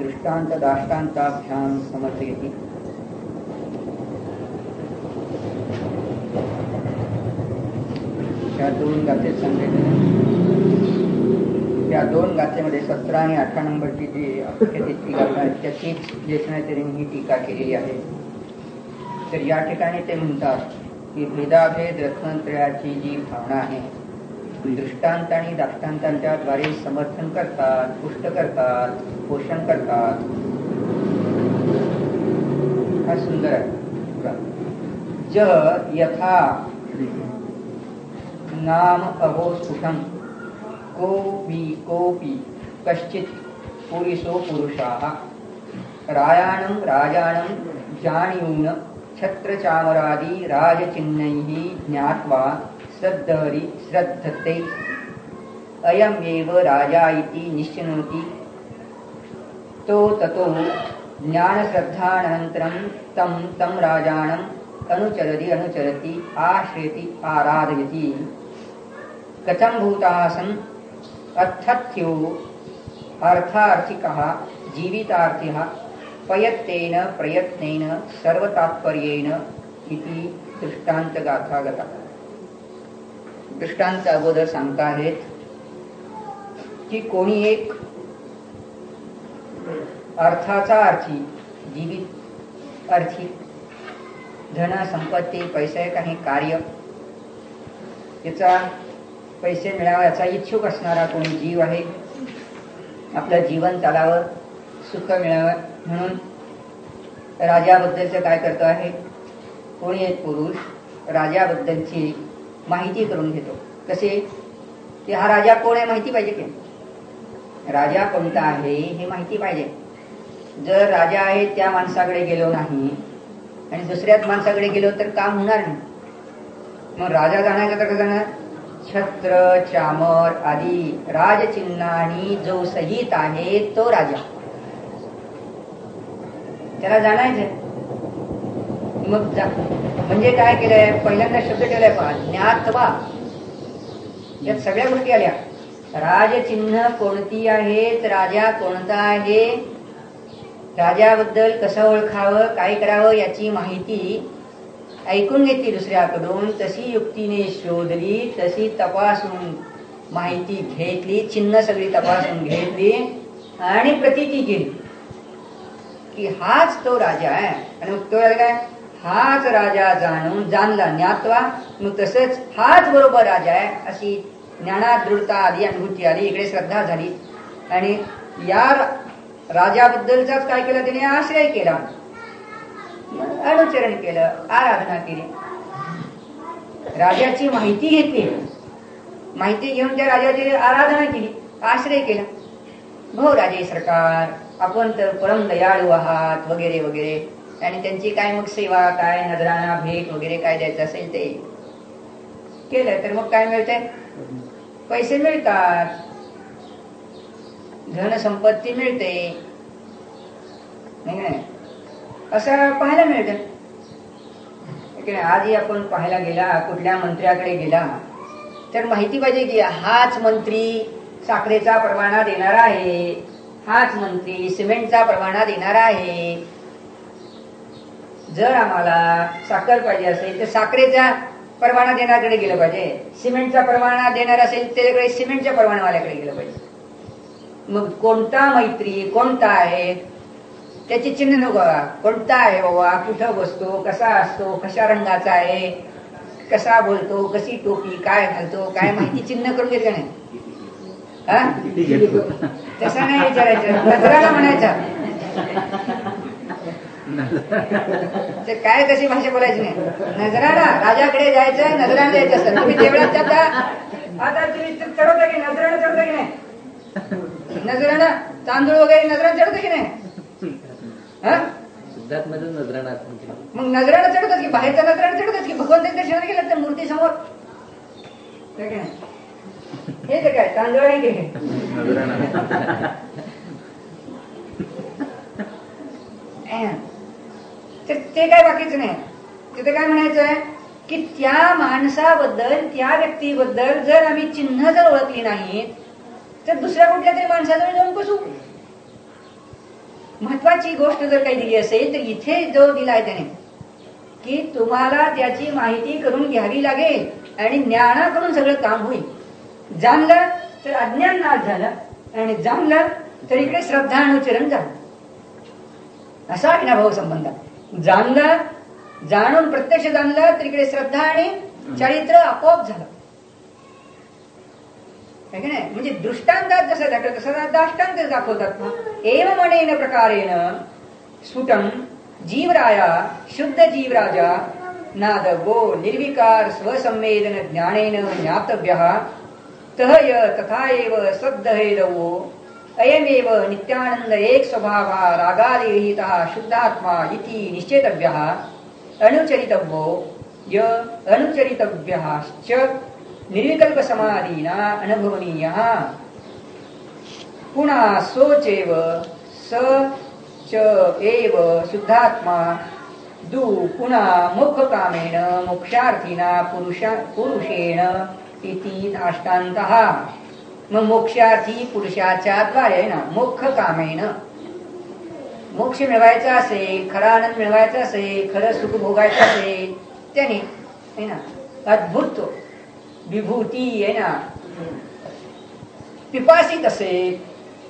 दृष्टांत दाष्टांताभ्याम समर्थयति। या दोन गाथेत त्या दोन गाथेमध्ये 17 आणि 18 नंबरची जी अख्यातिची गाथा आहे त्याचीच देशनाचार्यांनी ही टीका केलेली आहे। तर या ठिकाणी ते म्हणतात की भेदाभेद रत्नत्रयाची जी भावना आहे दृष्टांत आणि दाष्टांतांच्या द्वारे समर्थन करतात, पुष्ट करतात, पोषण करतात। हा सुंदर आहे। ज यथा नाम अहो सुखम कोपी कश्चित पुरुषो पुरुषाः रायाणं राजानं जानीयून छत्रचामरादि राजचिह्नैः ज्ञात्वा श्रद्धरि श्रद्धते अयमेव राजा इति निश्चिनोति तो ततो ज्ञानश्रद्धानन्तरं तं राजानं अनुचरति आश्रयति आराधयति कथं भूतासन् अर्थथ्यो अर्थार्थिकः जीवितार्थिः प्रयत्नेन सर्वतात्पर्येण इति दृष्टांत गाथा गता। दृष्टांत अगोदर सांगता आहेत की कोणी एक अर्थाचा अर्थी, जीवित अर्थी, धन संपत्ती पैसे काही कार्य याचा पैसे मिळावा याचा इच्छुक असणारा कोणी जीव आहे, आपलं जीवन चालावं, सुख मिळावं म्हणून राजाबद्दलचं काय करतो आहे, कोणी एक पुरुष राजाबद्दलची माहिती करून घेतो। कसे की हा राजा कोण आहे माहिती पाहिजे, की राजा कोणता आहे हे माहिती पाहिजे। जर राजा आहे त्या माणसाकडे गेलो नाही आणि दुसऱ्याच माणसाकडे गेलो तर काम होणार नाही। मग राजा जाण्याचं तर जाणार छत्र चामर आदी राजचिन्हांनी जो सहित आहे तो राजा, त्याला जाणायचंय। मग म्हणजे काय केलंय, पहिल्यांदा शब्द ठेवलाय पहा, ज्ञात्वा। यात सगळ्या गोष्टी आल्या, राजचिन्ह कोणती आहेत, राजा कोणता आहे, राजाबद्दल कसं ओळखावं, काय करावं याची माहिती ऐकून घेतली दुसऱ्याकडून, तशी युक्तीने शोधली, तशी तपासून माहिती घेतली, चिन्ह सगळी तपासून घेतली आणि प्रतीती केली की हाच तो राजा आहे। आणि मग तो काय, हाच राजा जाणला ज्ञात्वा, मग तसंच हाच बरोबर राजा आहे अशी ज्ञानात दृढता आली, अनुभूती आली, इकडे श्रद्धा झाली आणि या राजाबद्दलचाच काय केलं त्याने, आश्रय केला, अनुचरण केलं, आराधना केली, राजाची माहिती घेतली, माहिती घेऊन त्या राजाची आराधना केली, आश्रय केला। भो राजे सरकार, आपण तर परम दयाळू आहात वगैरे वगैरे, आणि त्यांची काय मग सेवा, काय नजराणा भेट वगैरे काय द्यायचं असेल ते केलं तर मग काय मिळते, पैसे मिळतात, धन संपत्ती मिळते, नाही असं पाहायला मिळतं। आजही आपण पाहायला गेला, कुठल्या मंत्र्याकडे गेला तर माहिती पाहिजे की हाच मंत्री साखरेचा परवाना देणारा आहे, हाच मंत्री सिमेंटचा परवाना देणारा आहे। जर आम्हाला साखर पाहिजे असेल तर साखरेचा परवाना देणाऱ्याकडे गेलं पाहिजे, सिमेंटचा परवाना देणार असेल त्याच्याकडे सिमेंटच्या परवानावाल्याकडे गेलं पाहिजे। मग कोणता मैत्री कोणता आहे त्याची चिन्ह नको, कोणता आहे बाबा, कुठं बसतो, कसा असतो, कशा रंगाचा आहे, कसा बोलतो, कशी टोपी, काय घालतो, काय माहिती चिन्ह करून घेत का नाही, तसं नाही विचारायचं, नजराणा म्हणायचा। ते काय कशी भाषा बोलायची नाही, नजराणा, राजाकडे जायचं, नजराणा द्यायचं असतं। तुम्ही देवळात जाता, आता तुम्ही चढवता की नजराणा चढवता की नाही, नजराणा तांदूळ वगैरे नजराणा चढवता की नाही, मग नजराणा चढवतात की बाहेरचा नजराणा चढवतात की भगवंतांच्या दर्शनाला गेलं तर मूर्ती समोर, हे तर काय तांदूळ नाही केले, ते काय बाकीच नाही। तिथे काय म्हणायचंय की त्या माणसाबद्दल, त्या व्यक्तीबद्दल जर आम्ही चिन्ह जर ओळखली नाही तर दुसऱ्या कुठल्या तरी माणसाजवळ जाऊन बसू, महत्वाची गोष्ट जर काही दिली असेल तर इथे जो दिलाय त्याने की तुम्हाला त्याची माहिती करून घ्यावी लागेल आणि ज्ञानाकडून सगळं काम होईल. जाणलं तर अज्ञान नाश झालं आणि जाणलं तर इकडे श्रद्धा अनुचरण झालं. असा आहे ना भाऊ संबंध. जाणलं, जाणून प्रत्यक्ष जाणलं तर इकडे श्रद्धा आणि चारित्र्य आपोआप झालं. म्हणजे दृष्टांतात जसं दाखवत तसं दाष्टांत दाखवतात ना. एव मनेन प्रकारेण स्फुटं जीवराया शुद्ध जीवराजा नादगो निर्विकार स्वसंवेदन ज्ञानेन ज्ञातव्यः तह य तथा एव सद्दहेदवो अयमेव नित्यानंद एक स्वभावः रागादिरहितः शुद्धात्मा इति निश्चेतव्यः अनुचरितव्यो य अनुचरितव्यश्च निर्विकल्प समाधीना अनुभवनीयः पुनः सोचेव स च एव शुद्धात्मा दु पुनः मोक्षकामेन मोक्षार्थीना पुरुषेण इति दाष्टान्तः. मग मोक्षार्थी पुरुषाच्या द्वारे ना मोक्ष कामेन मोक्ष मिळवायचा असेल, खरा आनंद मिळवायचा असेल, खरं सुख भोगायचं असेल त्याने है ना अद्भुत विभूती आहे ना पिपासित असेल,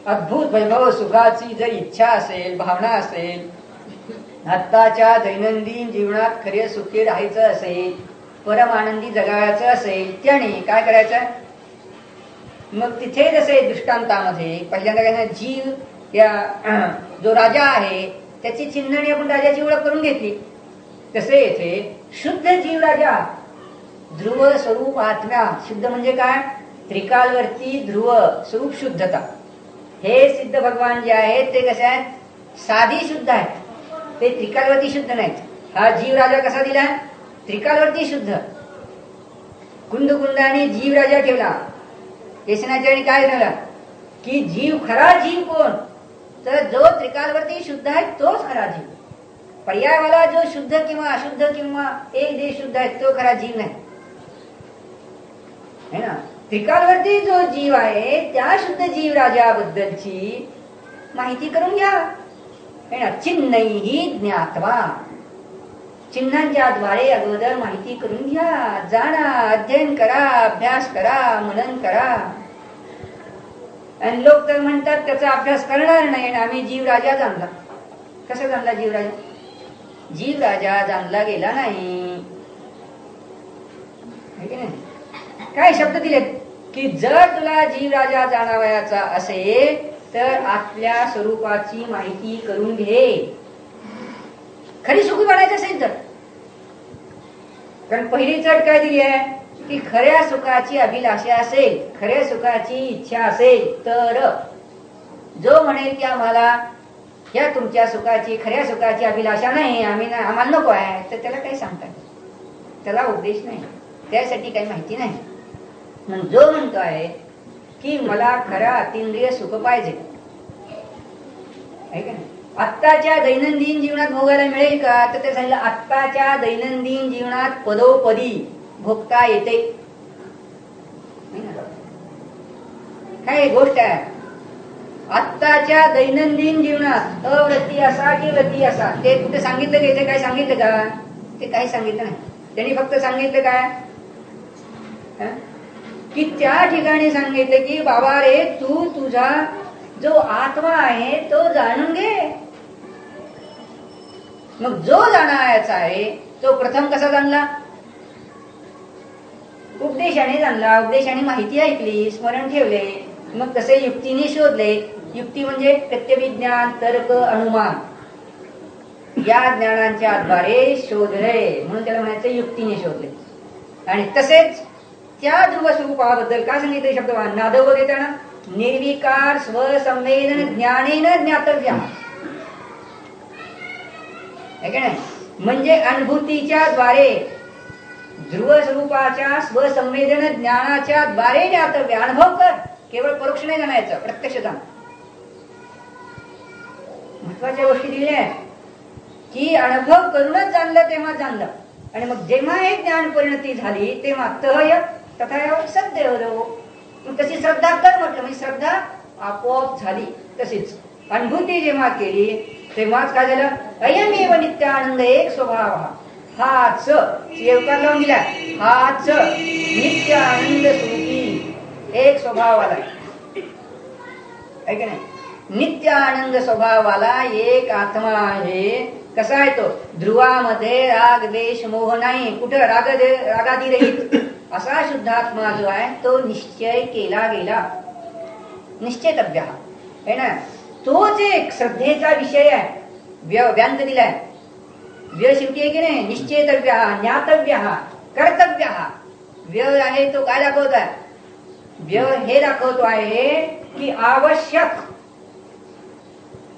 अद्भुत वैभव सुखाची जर इच्छा असेल, भावना असेल, आत्ताच्या दैनंदिन जीवनात खरे सुखी राहायचं असेल, परम आनंदी जगायचं असेल त्याने काय करायचं. मग तिथे जसे दृष्टांतामध्ये पहिल्यांदा काय ना जीव या जो राजा आहे त्याची चिन्हणी आपण राजाची ओळख करून घेतली. तसे येथे शुद्ध जीव राजा ध्रुव स्वरूप आत्म्या. शुद्ध म्हणजे काय? त्रिकालवरती ध्रुव स्वरूप शुद्धता. हे सिद्ध भगवान जे आहेत ते कसे आहेत? साधी शुद्ध आहेत, ते त्रिकालवरती शुद्ध नाहीत. हा जीव राजा कसा दिला? त्रिकालवरती शुद्ध. कुंदकुंदाने जीव राजा ठेवला. केशनाचार्य काय झालं की जीव खरा जीव कोण? तर जो त्रिकालवरती शुद्ध आहे तोच खरा जीव. पर्यायवाला जो शुद्ध किंवा अशुद्ध किंवा एक देश शुद्ध आहे तो खरा जीव नाही है ना. त्रिकालवरती जो जीव आहे त्या शुद्ध जीव राजाबद्दलची माहिती करून घ्या है ना. चिन्हैहि ज्ञात्वा, चिन्हांच्या द्वारे अगोदर माहिती करून घ्या. जाणा, अध्ययन करा, अभ्यास करा, मनन करा. आणि लोक तर म्हणतात त्याचा अभ्यास करणार नाही आणि आम्ही जीव राजा जाणला. कसं जाणला जीव राजा? जीव राजा जाणला गेला नाही. काय शब्द दिलेत की जर तुला जीव राजा जाणावयाचा असेल तर आपल्या स्वरूपाची माहिती करून घे. खरी सुखी बनायचं असेल तर. कारण पहिली चट काय दिली आहे की खऱ्या सुखाची अभिलाषा असेल, खऱ्या सुखाची इच्छा असेल तर जो म्हणेल की आम्हाला या तुमच्या सुखाची खऱ्या सुखाची अभिलाषा नाही, आम्हाला नको आहे, तर त्याला काही सांगता नाही, त्याला उपदेश नाही, त्यासाठी काही माहिती नाही. मग जो म्हणतो आहे की मला खरा अतिंद्रिय सुख पाहिजे आहे का नाही, आत्ताच्या दैनंदिन जीवनात भोगायला मिळेल का? तर ते सांगितलं आत्ताच्या दैनंदिन जीवनात पदोपदी भोगता येते. काय गोष्ट आहे? आत्ताच्या दैनंदिन जीवनात अव्रती असा की व्रती असा ते कुठे सांगितलं का? इथे काय सांगितलं का? ते काही सांगितलं नाही. त्यांनी फक्त सांगितलं काय की त्या ठिकाणी सांगितलं की बाबा रे तू तुझा जो आत्मा आहे तो जाणून घे. मग जो जाणायचा आहे तो प्रथम कसा जाणला? उपदेशाने जाणला. उपदेशाने माहिती ऐकली, स्मरण ठेवले, मग तसे युक्तीने शोधले. युक्ती म्हणजे प्रत्यभिज्ञान, तर्क, अनुमान या ज्ञानांच्या द्वारे शोधले म्हणून त्याला म्हणायचं युक्तीने शोधले. आणि तसेच त्या ध्रुव स्वरूपाबद्दल काय सांगितले शब्दवान नादव देताना निर्विकार स्वसंवेदन ज्ञानेन ज्ञातव्य म्हणजे अनुभूतीच्या द्वारे ध्रुव स्वरूपाच्या स्वसंवेदन ज्ञानाच्या द्वारे ज्ञातव्य. अनुभव कर, केवळ परोक्ष नाही जाणायचं, प्रत्यक्ष जाण. महत्वाच्या गोष्टी दिल्या आहेत की अनुभव करूनच जाणलं तेव्हा जाणलं आणि मग जेव्हा एक ज्ञान परिणती झाली तेव्हा तहय तथा सद्य. तशी श्रद्धा कर म्हटलं म्हणजे श्रद्धा आपोआप झाली. तशीच अनुभूती जेव्हा केली तेव्हाच काय झालं, अयमेव नित्यानंद एक स्वभाव, हाच येवकार लावून दिला, हाच नित्य आनंद स्वरूपी एक स्वभावाला आहे की नाही. नित्य आनंद स्वभावाला एक आत्मा आहे. कसा आहे तो, ध्रुवामध्ये राग द्वेष मोह नाही, कुठं रागादी रहित असा शुद्धात्मा जो आहे तो निश्चय केला गेला, निश्चयतव्य आहे ना. तोच एक श्रद्धेचा विषय आहे. व्यांत दिलाय, व्य शेवटी आहे की नाही, निश्चयतव्य, ज्ञातव्य, कर्तव्य. व्य आहे तो काय दाखवत आहे, व्य हे दाखवतो आहे की आवश्यक,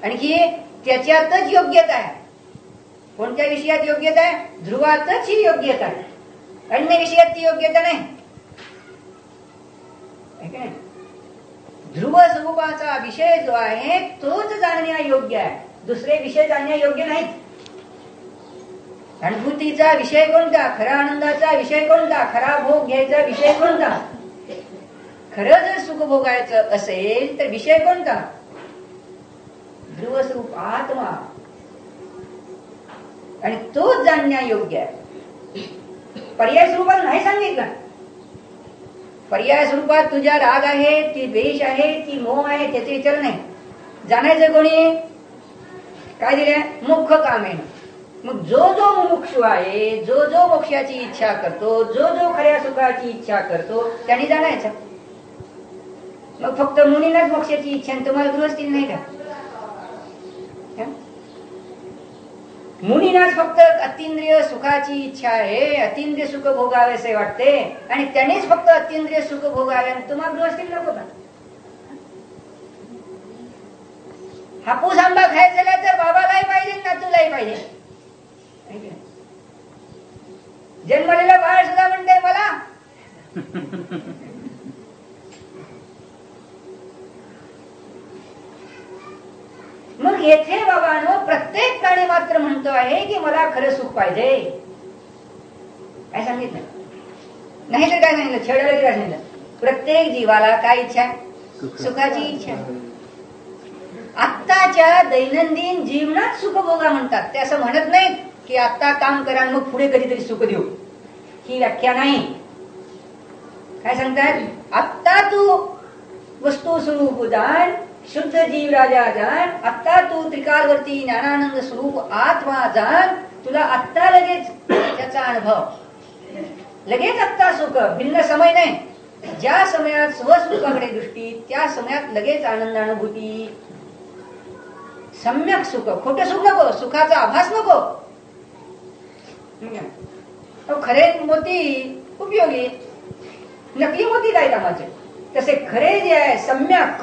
आणखी त्याच्यातच योग्यता आहे. कोणत्या विषयात योग्यता आहे, ध्रुवातच ही योग्यता आहे, अन्य विषयात ती योग्यता नाही. ध्रुव स्वरूपाचा विषय जो आहे तोच जाणण्या योग्य आहे, दुसरे विषय जाणण्या योग्य नाहीत. अनुभूतीचा विषय कोणता, खरा आनंदाचा विषय कोणता, खरा भोग घ्यायचा विषय कोणता, खरं जर सुख भोगायचं असेल तर विषय कोणता, ध्रुव स्वरूप आत्मा, आणि तोच जाणण्या योग्य आहे. पर्याय स्वरूपात नाही सांगितलं. पर्याय स्वरूपात तुझ्या राग आहे की द्वेष आहे की मोह आहे त्याचे विचार नाही. जाणायचं कोणी, काय दिले, मुख्य काम आहे. मग जो जो मुमुक्षु आहे, जो जो मोक्षाची इच्छा करतो, जो जो खऱ्या सुखाची इच्छा करतो त्यांनी जाणायचं. मग फक्त मुनीलाच मोक्षाची इच्छा, तुम्हाला गृहस्थी नाही का, मुनीनाच फक्त अतिंद्रिय सुखाची इच्छा आहे, अतिंद्रिय सुख भोगावे असे वाटते, आणि त्यानेच फक्त अतिंद्रिय सुख भोगावे, आणि तुम्हाला गृहस्थी नको का. हापूस आंबा खायचा झाला तर बाबालाही पाहिजे नातूलाही पाहिजे. जन्मलेला बाळ सुद्धा म्हणते मला. मग येथे बाबांनो प्रत्येक प्राणी मात्र म्हणतो आहे की मला खरं सुख पाहिजे. काय सांगितलं, नाही तर काय सांगितलं, छेडायला काय सांगितलं, प्रत्येक जीवाला काय इच्छा आहे, सुखाची इच्छा. आत्ताच्या दैनंदिन जीवनात सुख भोगा म्हणतात. ते असं म्हणत नाहीत की आता काम करा मग पुढे कधीतरी सुख देऊ, ही व्याख्या नाही. काय सांगतात, आत्ता तू वस्तू स्वरूप जाण, शुद्ध जीव राजा जाण, आत्ता तू त्रिकालवर्ती ज्ञानानंद स्वरूप आत्मा जाण, तुला आत्ता लगेच त्याचा अनुभव, लगेच आत्ता सुख, भिन्न समय नाही. ज्या समयात स्वस्वरूपाकडे दृष्टी त्या समयात लगेच आनंदानुभूती, सम्यक सुख, खोटं सुख नको, सुखाचा आभास नको. खरे मोती उपयोगी, नकली मोती काय कामाचे. तसे खरे जे आहे सम्यक,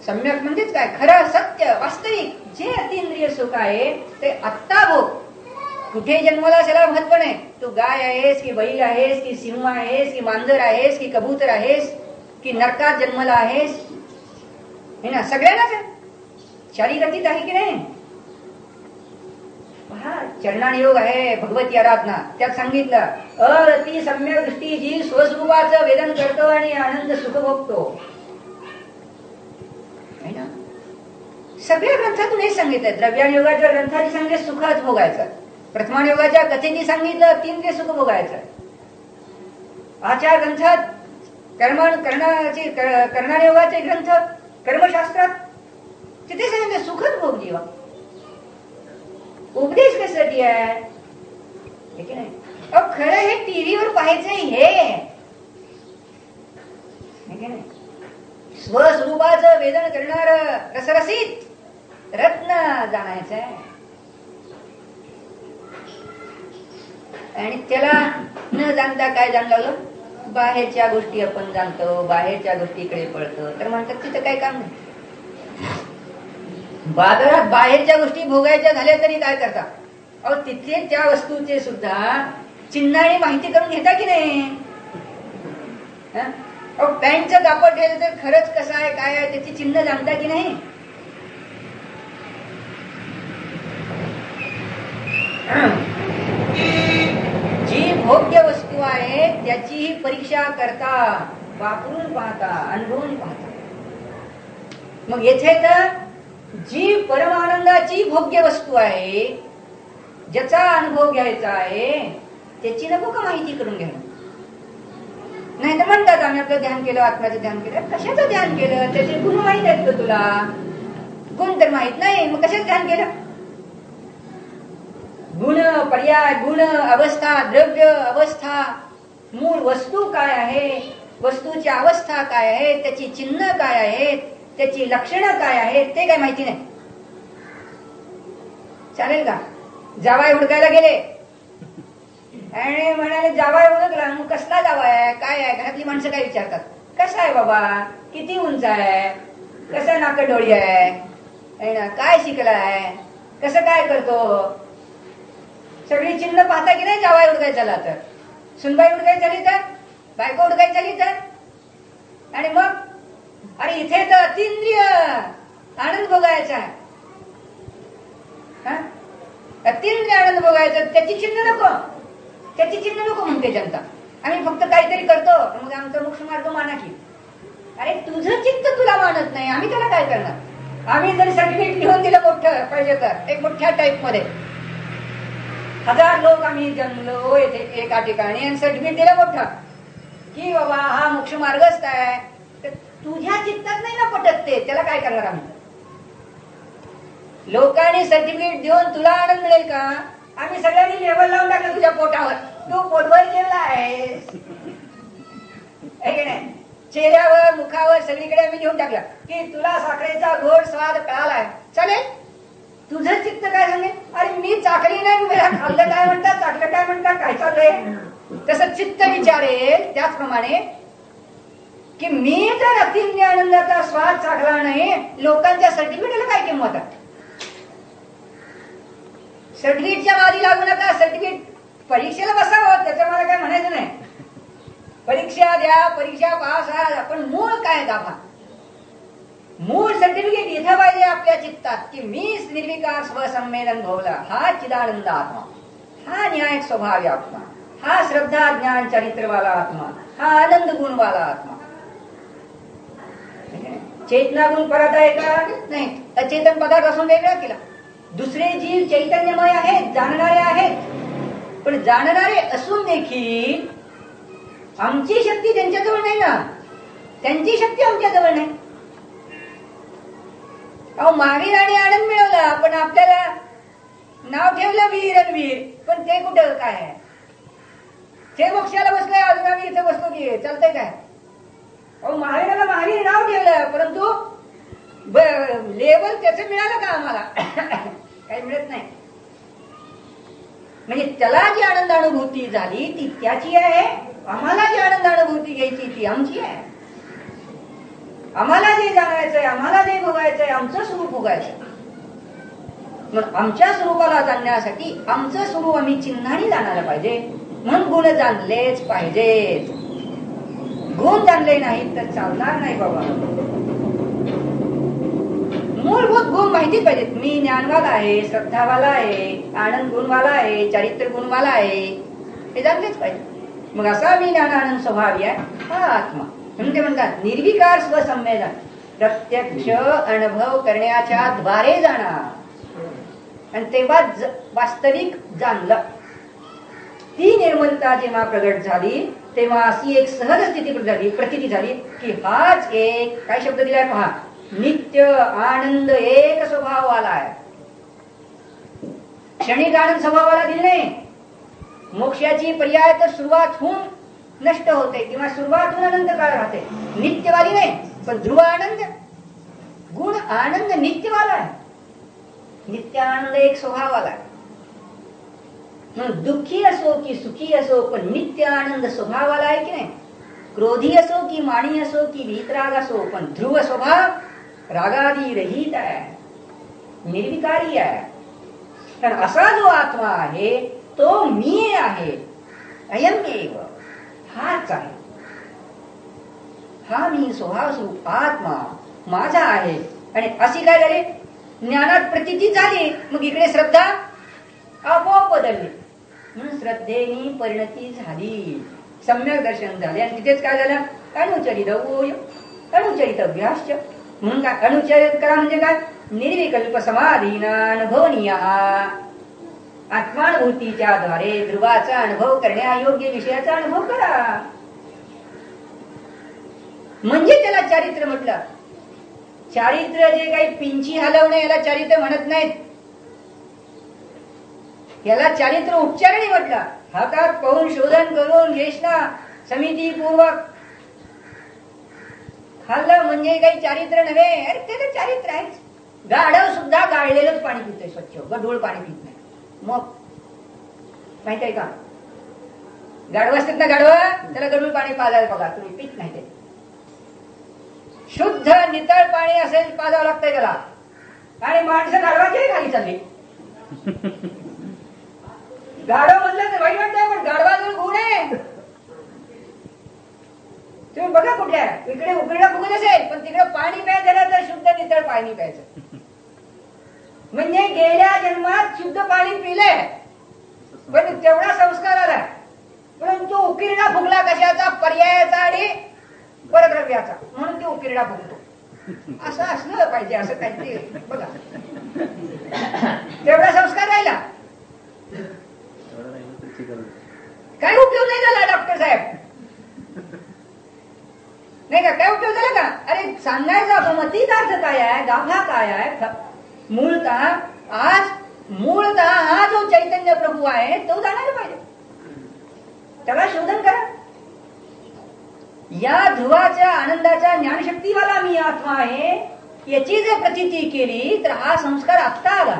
सम्यक म्हणजेच काय, खरं सत्य वास्तविक जे अतिंद्रिय सुख आहे ते आत्ता भोग. कुठे जन्माला त्याला महत्व नाही. तू गाय आहेस की बैल आहेस की सिंह आहेस की मांजर आहेस की कबूतर आहेस की नरकात जन्मला आहेस, हे ना, सगळ्यांनाच आहे. शारीरिक अतीत आहे की नाही. पहा, चरणानियोग आहे भगवती आराधना, त्यात सांगितलं अति सम्यक दृष्टी जी स्वस्वरूपाचं वेदन करतो आणि आनंद सुख भोगतो. सगळ्या ग्रंथातून हे सांगितलं. द्रव्यानुयोगाच्या ग्रंथाने सांगितले सुखच भोगायचं, प्रथमानुयोगाच्या कथेने सांगितलं तीन सुख भोगायचं. आचार ग्रंथात कर्णानुयोगाचे ग्रंथ कर्मशास्त्रात तिथे सांगितलं सुखच भोग जीवा. उपदेश कशासाठी आहे की नाही. खरं हे टीव्हीवर पाहायचं हे नाही, स्वस्वरूपाचं वेदन करणार रसरसित रत्न जाणायचं आहे. आणि त्याला न जाणता काय जाणलं, बाहेरच्या गोष्टी आपण जाणतो, बाहेरच्या गोष्टीकडे पळतो. तर म्हणतात तिथं काय काम नाही. बाजारात बाहेरच्या गोष्टी भोगायच्या झाल्या तरी काय करता, अहो तिथे त्या वस्तूचे सुद्धा चिन्ह आणि माहिती करून घेता की नाही. पॅन्टचं कापड ठेवलं तर खरंच कसं आहे काय आहे त्याची चिन्ह जाणता की नाही. जी भोग्य वस्तू आहे त्याचीही परीक्षा करता, वापरून पाहता, अनुभवून पाहता. मग येथे तर जी परमानंदाची भोग्य वस्तू आहे, ज्याचा अनुभव घ्यायचा आहे, त्याची नको का माहिती करून घ्यायला? नाही तर म्हणतात आम्ही आपलं ध्यान केलं, आत्म्याचं ध्यान केलं. कशाचं ध्यान केलं? त्याचे गुण माहित आहेत का तुला? गुण तर माहित नाही, मग कशाच ध्यान केलं? गुण, पर्याय, गुण, अवस्था, द्रव्य, अवस्था, मूळ वस्तू काय आहे, वस्तूची अवस्था काय आहे, त्याची चिन्ह काय आहेत, त्याची लक्षणं काय आहेत, ते काय माहिती नाही. चालेल का? जावाय हुडकायला गेले आणि म्हणाले जावाय ओळखला, मग कसला जावाय, काय आहे? घरातली माणसं काय विचारतात, कसा आहे बाबा, किती उंच आहे, कसं नाकडोळी आहे, काय शिकलाय, कसं काय करतो, सगळी चिन्ह पाहता की नाही? जावाय उडकाय झाला तर, सुनबाई उडकाय झाली तर, बायको उडकाय झाली तर, आणि मग अरे इथे तर अतिंद्रिय आनंद भोगायचा आहे, अतिंद्रिय आनंद भोगायचा, त्याची चिन्ह नको, त्याची चिन्ह नको म्हणते जनता. आम्ही फक्त काहीतरी करतो, मग आमचा मोक्ष मार्ग माना की. अरे तुझं चित्त तुला मानत नाही, आम्ही त्याला काय करणार? आम्ही जर सर्टिफिकेट लिहून दिलं मोठं पाहिजे तर, एक मोठ्या टाईप मध्ये 1000 लोक आम्ही जमलो येथे एका ठिकाणी आणि सर्टिफिकेट दिलं मोठं की बाबा हा मोक्ष मार्गच आहे, तर तुझ्या चित्तात नाही ना पटत ते, त्याला काय करणार आम्ही? लोकांनी सर्टिफिकेट देऊन तुला आनंद मिळेल का? आम्ही सगळ्यांनी लेबल लावून टाकलं तुझ्या पोटावर, तू पोटभर जेवला आहेस, नाही? चेहऱ्यावर, मुखावर, सगळीकडे आम्ही लिहून टाकलं की तुला साखरेचा गोड स्वाद कळालाय. चालेल, तुझं चित्त काय सांगेल? अरे मी चाकली नाही, मला खाल्लं काय म्हणतात, चाकलं काय म्हणतात, काय चाललंय? तसं चित्त विचारेल त्याचप्रमाणे की मी तर अतिंद्रिय आनंदाचा स्वाद चाकला नाही, लोकांच्या सर्टिफिकेटला काय किंमत आहे? सर्टिफिकेटच्या मागे लागू नका. सर्टिफिकेट परीक्षेला बसावं, त्याचं मला काय म्हणायचं नाही. परीक्षा द्या, परीक्षा पास आहे, पण मूळ काय दाखवा? मूळ सर्टिफिकेट इथं पाहिजे आपल्या चित्तात की मी निर्विकार स्वसंमेलन भोवला, हा चिदानंद आत्मा, हा न्याय स्वभावी आत्मा, हा श्रद्धा ज्ञान चरित्रवाला आत्मा, हा आनंद गुणवाला आत्मा. चेतना गुण परत आहे का? नाही. अचेतन पदार्थ असून वेगळा केला. दुसरे जीव चैतन्यमय आहेत, जाणणारे आहेत, पण जाणणारे असून देखील आमची शक्ती त्यांच्याजवळ नाही ना, त्यांची शक्ती आमच्याजवळ नाही. अहो महावीराने आनंद मिळवला, पण आपल्याला नाव ठेवलं वीर आणि वीर, पण ते कुठं काय आहे? ते मोक्षाला बसलंय, अजून आम्ही इथे बसलो की चालतंय काय? अहो महावीराला महावीर नाव ठेवलं, परंतु लेबल त्याचं मिळालं का आम्हाला? काही मिळत नाही. म्हणजे त्याला जी आनंदानुभूती झाली ती त्याची आहे, आम्हाला जी आनंदानुभूती घ्यायची ती आमची आहे. आम्हाला जे जाणायचंय, आम्हाला जे भोगायचंय, आमचं स्वरूप भोगायचंय. मग आमच्या स्वरूपाला जाणण्यासाठी आमचं स्वरूप आम्ही चिन्हाने जाणायला पाहिजे, म्हणून गुण जाणलेच पाहिजेत. गुण जाणले नाहीत तर चालणार नाही बाबा. मूलभूत गुण माहितीच पाहिजेत. मी ज्ञानवाला आहे, श्रद्धावाला आहे, आनंद गुणवाला आहे, चारित्र्य गुणवाला आहे, हे जाणलेच पाहिजे. मग असा मी ज्ञानानंद स्वभावी आहे, हा आत्मा. म्हणून ते म्हणतात निर्विकार स्वसंमेलन, प्रत्यक्ष अनुभव करण्याच्या द्वारे जाणार. आणि तेव्हा वास्तविक जाणलं. ती निर्मलता जेव्हा प्रगट झाली तेव्हा अशी एक सहज स्थिती झाली, प्रतीती झाली की हाच एक, काय शब्द दिलाय पहा, नित्य आनंद एक स्वभावाला आहे. क्षणिक आनंद स्वभावाला दिले नाही. मोक्षाची पर्याय तर सुरुवात होऊन नष्ट होते किंवा सुरुवात होऊन अनंत काळ राहते, नित्यवाली नाही. पण ध्रुव आनंद, गुण आनंद नित्यवाला आहे. नित्य आनंद एक स्वभावाला आहे. म्हणून दुःखी असो की सुखी असो, पण नित्य आनंद स्वभावाला आहे की नाही. क्रोधी असो की माणी असो की वीतराग असो, पण ध्रुव स्वभाव रागादी रहित आहे, निर्विकारी आहे. कारण असा जो आत्मा आहे तो मी आहे, अयमेव, हाच आहे. हा मी स्वभाव स्वरूप आत्मा माझा आहे. आणि अशी काय झाली, ज्ञानात प्रतीती झाली, मग इकडे श्रद्धा आपोआप बदलली. म्हणून श्रद्धेनी परिणती झाली, सम्यक दर्शन झाले. आणि तिथेच काय झालं, अनुचरित अनुचरितव्याश्च. म्हणून काय अनुचरित करा म्हणजे काय, निर्विकल्प समाधीना अनुभवनीय आत्मानुभूतीच्या द्वारे ध्रुवाचा अनुभव करण्यायोग्य विषयाचा अनुभव करा. म्हणजे त्याला चारित्र्य म्हटलं. चारित्र्य जे काही पिंची हलवणे याला चारित्र्य म्हणत नाहीत. याला चारित्र्य उपचारणी म्हटलं. हातात पाहून शोधन करून येष्णा समितीपूर्वक खाल्लं म्हणजे काही चारित्र्य नव्हे. अरे ते चारित्र्य आहेच. गाढव सुद्धा गाळलेलंच पाणी पितोय स्वच्छ, गढूळ पाणी पित नाही. मग माहित आहे का, गाढव असतात ना, गाढव त्याला गढूळ पाणी पाजायला बघा तुम्ही, पित नाही ते. शुद्ध नितळ पाणी असेल पाजावं लागतंय त्याला. आणि माणसं गाढवाच्याही खाली चालली. गाढव म्हणलं तर वाईट वाटतंय, पण गाढवाजवळ गुण आहे. तुम्ही बघा कुठल्या इकडे उकडीला फुगत असेल, पण तिकडे पाणी प्यायचं तर शुद्ध नितळ पाणी प्यायचं. म्हणजे गेल्या जन्मात शुद्ध पाणी पिलंय, पण तेवढा संस्कार आला. परंतु उकिरडा फुगला कशाचा, पर्यायाचा आणि परद्रव्याचा, म्हणून ते उकिरडा फुगतो. असं असलं पाहिजे, असं काहीतरी बघा. तेवढा संस्कार राहिला, काय उपयोग नाही झाला डॉक्टर साहेब, नाही का? काय उपयोग झाला का? अरे सांगायचा भमतीत अर्थ काय आहे, गाभा काय आहे. मूळतः हा जो चैतन्य प्रभू आहे तो जाणायला पाहिजे. त्याला शोधन करा. या ध्रुवाच्या आनंदाच्या ज्ञानशक्तीवाला मी आत्मा आहे याची जर प्रतीती केली तर हा संस्कार आत्ता आला.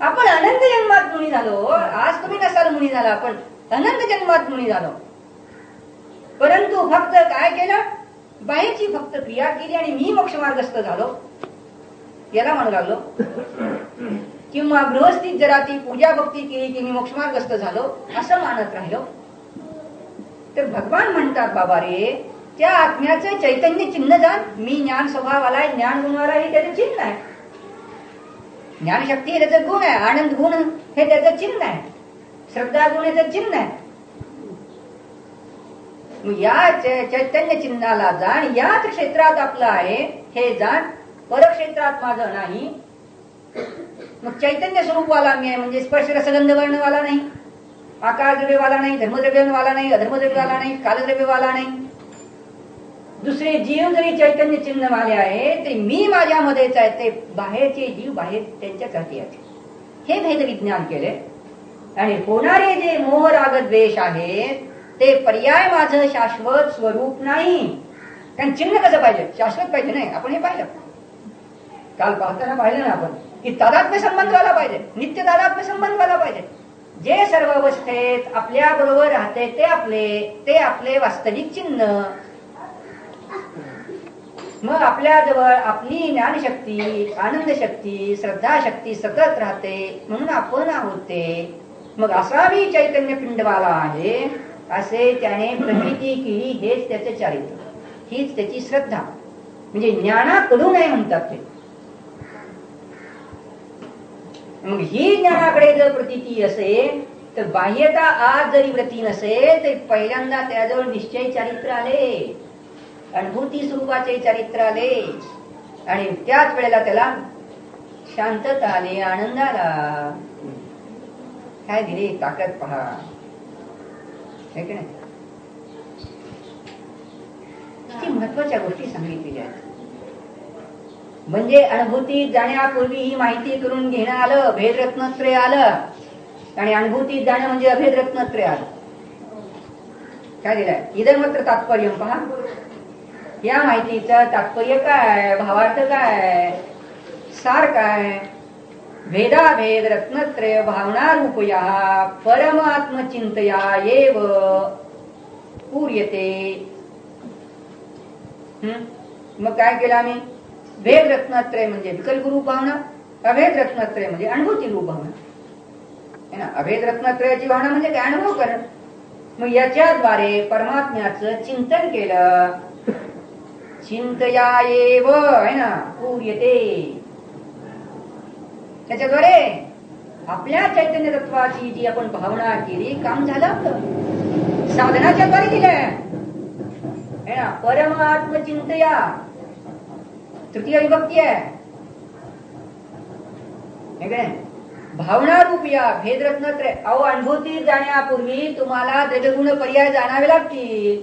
आपण अनंत जन्मात मुनी झालो. आज तुम्ही नसाल मुनी झाला, आपण अनंत जन्मात मुनी झालो. परंतु फक्त काय केलं, बाहेरची फक्त क्रिया केली आणि मी मोक्षमार्गस्थ झालो याला म्हणू लागलो. किंवा गृहस्थीत जरा ती पूजा भक्ती केली की मी मोक्षमार्गस्थ झालो असं मानत राहिलो. तर भगवान म्हणतात, बाबा रे, त्या आत्म्याचं चैतन्य चिन्ह जाण. मी ज्ञान स्वभावाला, ज्ञान गुणवाला हे त्याचं चिन्ह आहे. ज्ञानशक्ती हे त्याचं गुण आहे, आनंद गुण हे त्याचं चिन्ह आहे, श्रद्धा गुण हे त्याचं चिन्ह आहे. या चैतन्य चिन्हाला जाण. याच क्षेत्रात आपलं आहे हे जाण, परक्षेत्रात माझं नाही. मग चैतन्य स्वरूपवाला मी आहे, म्हणजे स्पर्श रसगंध वर्णवाला नाही, आकार द्रव्यवाला नाही, धर्मद्रव्यवाला नाही, अधर्मद्रव्यवाला नाही, कालद्रव्यवाला नाही. दुसरे जीव जरी चैतन्य चिन्हवाले आहे ते मी माझ्यामध्येच आहे. ते बाहेरचे जीव बाहेर त्यांच्यासाठी आहेत. हे भेद विज्ञान केले. आणि होणारे जे मोह राग द्वेष आहेत ते पर्याय माझं शाश्वत स्वरूप नाही. कारण चिन्ह कसं पाहिजे, शाश्वत पाहिजे. नाही, आपण हे पाहिलं काल पाहताना, पाहिलं ना आपण, की तादात्म्य संबंध व्हायला पाहिजे, नित्य तादात्म्य संबंध व्हायला पाहिजे. जे सर्व अवस्थेत आपल्या बरोबर राहते ते आपले वास्तविक चिन्ह. मग आपल्याजवळ आपली ज्ञानशक्ती, आनंद शक्ती, श्रद्धा शक्ती सतत राहते, म्हणून आपण आहोत ते. मग असा मी चैतन्य पिंडवाला आहे असे त्याने प्रतीती केली. हेच त्याचे चारित्र्य, हीच त्याची श्रद्धा. म्हणजे ज्ञानाकडून आहे म्हणतात ते. मग ही ज्ञानाकडे जर प्रतीती असेल तर बाह्यता आज जरी व्रती नसेल तर पहिल्यांदा त्याजवळ निश्चय चारित्र्य आले, अनुभूती स्वरूपाचे चारित्र्य आले. आणि त्याच वेळेला त्याला शांतता आली, आनंद आला. काय दिली ताकद पहा, है की नाही? किती महत्वाच्या गोष्टी सांगितलेल्या आहेत. म्हणजे अनुभूतीत जाण्यापूर्वी ही माहिती करून घेणं आलं, भेदरत्नत्रय आलं. आणि अनुभूतीत जाणं म्हणजे अभेदरत्नत्रय आलं. काय दिलंय इदं मात्र तात्पर्य पहा. या माहितीचं तात्पर्य काय, भावार्थ काय, सार काय? भेदाभेद रत्नत्रय भावना रूपया परमात्मचिंतया एव पूर्यते. मग काय केलं आम्ही? भेद रत्नत्रय म्हणजे विकल्प रूप भावना, अभेद रत्नत्रय म्हणजे अनुभूती रूप भावना है ना. अभेद रत्नत्रयाची भावना म्हणजे काय, अनुभव करणं. मग याच्याद्वारे परमात्म्याचं चिंतन केलं. चिंतया एव है ना पूर्यते. त्याच्याद्वारे आपल्या चैतन्य तत्वाची जी आपण भावना केली काम झालं आपलं. साधनाच्या द्वारे केलं है ना. परमात्म चिंतया तृतीय विभक्ती आहे हे काय. भावना रूप या भेदरत्न त्रय. अहो अनुभूती जाण्यापूर्वी तुम्हाला द्रव्यगुण पर्याय जाणावे लागतील.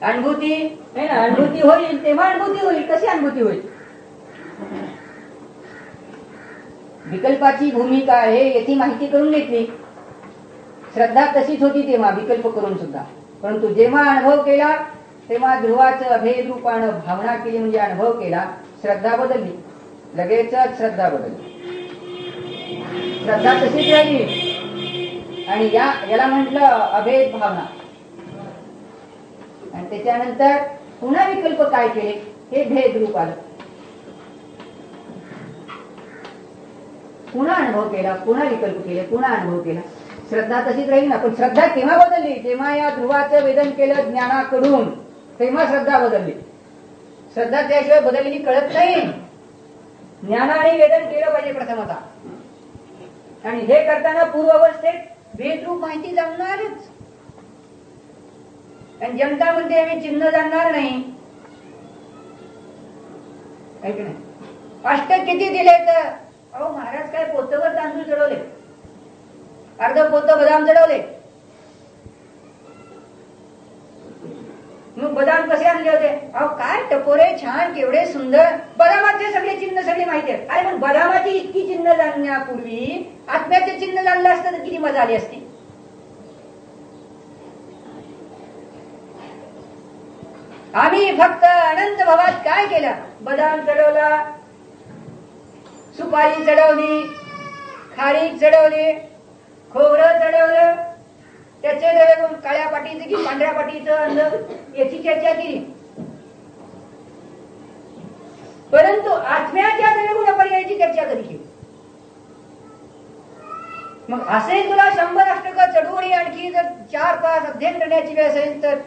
अनुभूती नाही ना, अनुभूती होईल तेव्हा अनुभूती होईल. कशी अनुभूती होईल? विकल्पाची भूमिका आहे याची माहिती करून घेतली. श्रद्धा तशीच होती तेव्हा विकल्प करून सुद्धा. परंतु जेव्हा अनुभव केला तेव्हा ध्रुवाचं अभेद रूपानं भावना केली म्हणजे अनुभव केला. श्रद्धा बदलली, लगेचच श्रद्धा बदलली. श्रद्धा तशीच राहिली आणि याला म्हटलं अभेद भावना. आणि त्याच्यानंतर पुन्हा विकल्प काय केले हे भेद रूप आलं. पुन्हा अनुभव केला, पुन्हा विकल्प केले, पुन्हा अनुभव केला. श्रद्धा तशीच राहील ना. पण श्रद्धा केव्हा बदलली? तेव्हा या ध्रुवाचं वेदन केलं ज्ञानाकडून, तेव्हा श्रद्धा बदलली. श्रद्धा त्याशिवाय बदललेली कळत नाही. ज्ञानाने वेदन केलं पाहिजे प्रथमतः. आणि हे करताना पूर्वावस्थेत भेदरूप माहिती जाणणारच. आणि जनता म्हणते आम्ही चिन्ह जाणणार नाही. ऐक नाही, अष्टक किती दिले तर अहो महाराज काय पोतवर तांदूळ चढवले, अर्ध पोत बदाम चढवले. मग बदाम कसे आणले होते? अहो काय टपोरे छान केवढे सुंदर. बदामाचे सगळे चिन्ह सगळे माहिती आहेत. अरे पण बदामाची इतकी चिन्ह जाणण्यापूर्वी आत्म्याचे चिन्ह जाणलं असतं तर किती मजा आली असती. आम्ही फक्त अनंत भावात काय केलं? बदाम चढवला, सुपारी चढवली, खारीक चढवली, खोबरं चढवलं, त्याचे द्रव्यगुण काळ्या पाटीचं की पांढऱ्या पाटीचं आणलं याची चर्चा केली. परंतु आत्म्याच्या द्रव्यगुण पर्यायाची चर्चा कधी केली? मग असे तुला 100 अष्टक चढवून आणखी जर 4-5 अध्ययन करण्याची वेळ असेल तर